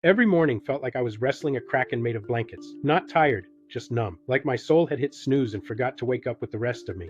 Every morning felt like I was wrestling a kraken made of blankets. Not tired, just numb. Like my soul had hit snooze and forgot to wake up with the rest of me.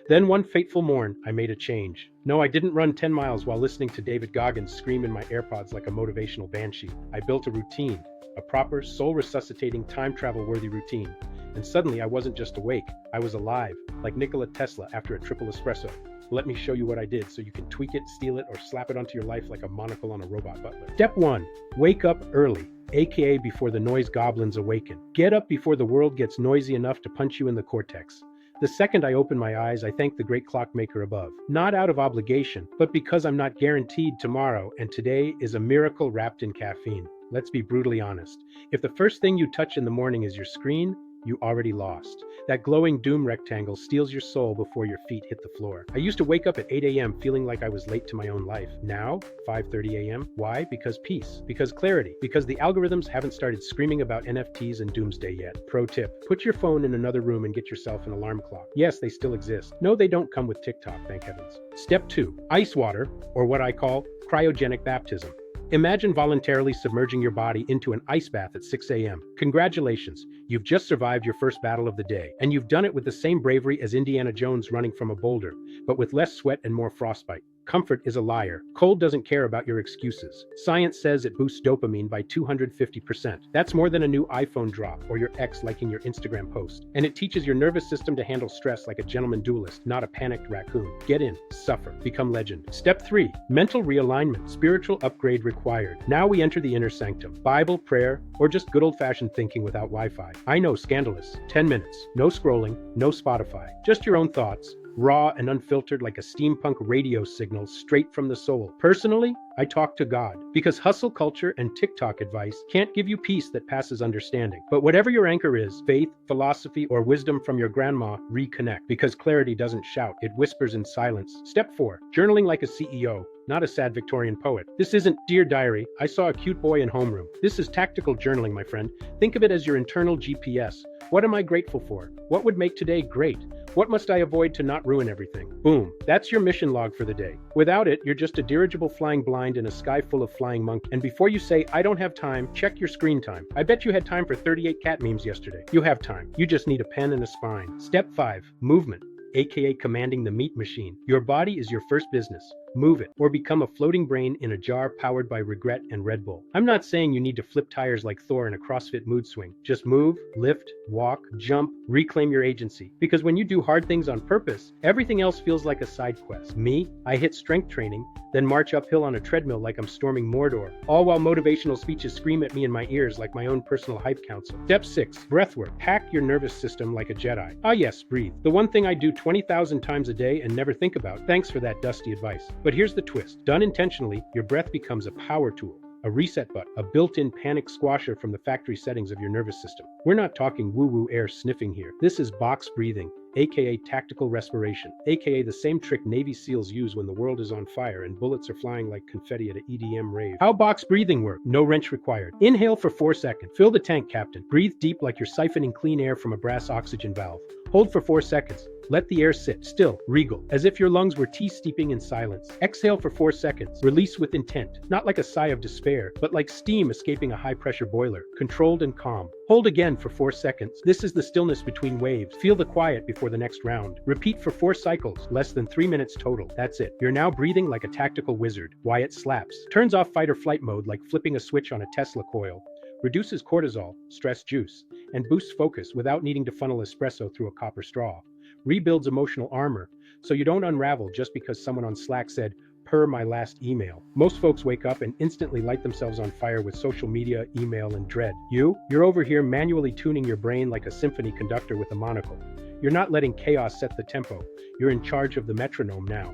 Then one fateful morn, I made a change. No, I didn't run 10 miles while listening to David Goggins scream in my AirPods like a motivational banshee. I built a routine, a proper, soul-resuscitating, time-travel-worthy routine. And suddenly I wasn't just awake, I was alive, like Nikola Tesla after a triple espresso. Let me show you what I did so you can tweak it, steal it, or slap it onto your life like a monocle on a robot butler. Step 1. Wake up early, aka before the noise goblins awaken. Get up before the world gets noisy enough to punch you in the cortex. The second I open my eyes, I thank the great clockmaker above. Not out of obligation, but because I'm not guaranteed tomorrow, and today is a miracle wrapped in caffeine. Let's be brutally honest. If the first thing you touch in the morning is your screen, you already lost. That glowing doom rectangle steals your soul before your feet hit the floor. I used to wake up at 8 a.m. feeling like I was late to my own life. Now, 5:30 a.m. Why? Because peace. Because clarity. Because the algorithms haven't started screaming about NFTs and doomsday yet. Pro tip, put your phone in another room and get yourself an alarm clock. Yes, they still exist. No, they don't come with TikTok, thank heavens. Step 2. Ice water, or what I call cryogenic baptism. Imagine voluntarily submerging your body into an ice bath at 6 a.m. Congratulations, you've just survived your first battle of the day, and you've done it with the same bravery as Indiana Jones running from a boulder, but with less sweat and more frostbite. Comfort is a liar. Cold doesn't care about your excuses. Science says it boosts dopamine by 250%. That's more than a new iPhone drop or your ex liking your Instagram post. And it teaches your nervous system to handle stress like a gentleman duelist, not a panicked raccoon. Get in, suffer, become legend. Step 3. Mental realignment. Spiritual upgrade required. Now we enter the inner sanctum. Bible, prayer, or just good old-fashioned thinking without Wi-Fi. I know, scandalous. 10 minutes. No scrolling, no Spotify. Just your own thoughts. Raw and unfiltered like a steampunk radio signal straight from the soul. Personally, I talk to God, because hustle culture and TikTok advice can't give you peace that passes understanding. But whatever your anchor is, faith, philosophy, or wisdom from your grandma, reconnect, because clarity doesn't shout, it whispers in silence. Step 4. Journaling like a CEO. Not a sad Victorian poet. This isn't Dear Diary, I saw a cute boy in homeroom. This is tactical journaling, my friend. Think of it as your internal GPS. What am I grateful for? What would make today great? What must I avoid to not ruin everything? Boom. That's your mission log for the day. Without it, you're just a dirigible flying blind in a sky full of flying monkeys. And before you say, I don't have time, check your screen time. I bet you had time for 38 cat memes yesterday. You have time. You just need a pen and a spine. Step 5. Movement, aka commanding the meat machine. Your body is your first business. Move it, or become a floating brain in a jar powered by regret and Red Bull. I'm not saying you need to flip tires like Thor in a CrossFit mood swing. Just move, lift, walk, jump, reclaim your agency. Because when you do hard things on purpose, everything else feels like a side quest. Me, I hit strength training, then march uphill on a treadmill like I'm storming Mordor, all while motivational speeches scream at me in my ears like my own personal hype council. Step 6. Breathwork. Hack your nervous system like a Jedi. Ah yes, breathe. The one thing I do 20,000 times a day and never think about. Thanks for that dusty advice. But here's the twist. Done intentionally, your breath becomes a power tool, a reset button, a built-in panic squasher from the factory settings of your nervous system. We're not talking woo-woo air sniffing here. This is box breathing, aka tactical respiration, aka the same trick Navy SEALs use when the world is on fire and bullets are flying like confetti at an EDM rave. How box breathing work? No wrench required. Inhale for 4 seconds. Fill the tank, Captain. Breathe deep like you're siphoning clean air from a brass oxygen valve. Hold for 4 seconds. Let the air sit, still, regal, as if your lungs were tea steeping in silence. Exhale for 4 seconds. Release with intent, not like a sigh of despair, but like steam escaping a high-pressure boiler, controlled and calm. Hold again for 4 seconds. This is the stillness between waves. Feel the quiet before the next round. Repeat for 4 cycles, less than 3 minutes total. That's it. You're now breathing like a tactical wizard. Why it slaps. Turns off fight or flight mode like flipping a switch on a Tesla coil. Reduces cortisol, stress juice, and boosts focus without needing to funnel espresso through a copper straw. Rebuilds emotional armor, so you don't unravel just because someone on Slack said, per my last email. Most folks wake up and instantly light themselves on fire with social media, email, and dread. You're over here manually tuning your brain like a symphony conductor with a monocle. You're not letting chaos set the tempo. You're in charge of the metronome now.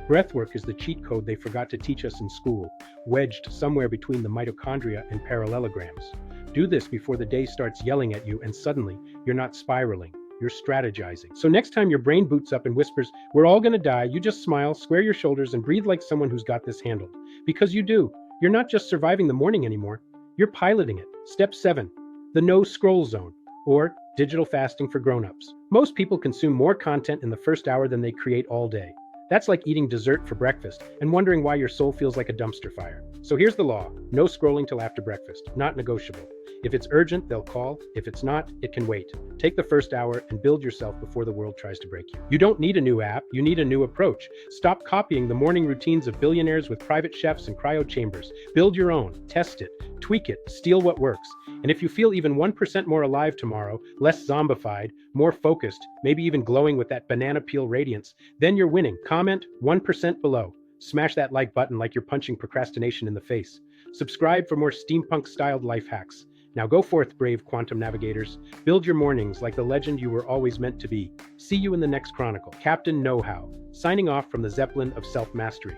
Breathwork is the cheat code they forgot to teach us in school, wedged somewhere between the mitochondria and parallelograms. Do this before the day starts yelling at you and suddenly, you're not spiraling. You're strategizing. So next time your brain boots up and whispers, we're all gonna die, you just smile, square your shoulders, and breathe like someone who's got this handled. Because you do. You're not just surviving the morning anymore, you're piloting it. Step 7. The no scroll zone, or digital fasting for grown-ups. Most people consume more content in the first hour than they create all day. That's like eating dessert for breakfast and wondering why your soul feels like a dumpster fire. So here's the law. No scrolling till after breakfast. Not negotiable. If it's urgent, they'll call. If it's not, it can wait. Take the first hour and build yourself before the world tries to break you. You don't need a new app, you need a new approach. Stop copying the morning routines of billionaires with private chefs and cryo chambers. Build your own, test it, tweak it, steal what works. And if you feel even 1% more alive tomorrow, less zombified, more focused, maybe even glowing with that banana peel radiance, then you're winning. Comment 1% below. Smash that like button like you're punching procrastination in the face. Subscribe for more steampunk-styled life hacks. Now go forth, brave quantum navigators. Build your mornings like the legend you were always meant to be. See you in the next chronicle. Captain Knowhow, signing off from the Zeppelin of self-mastery.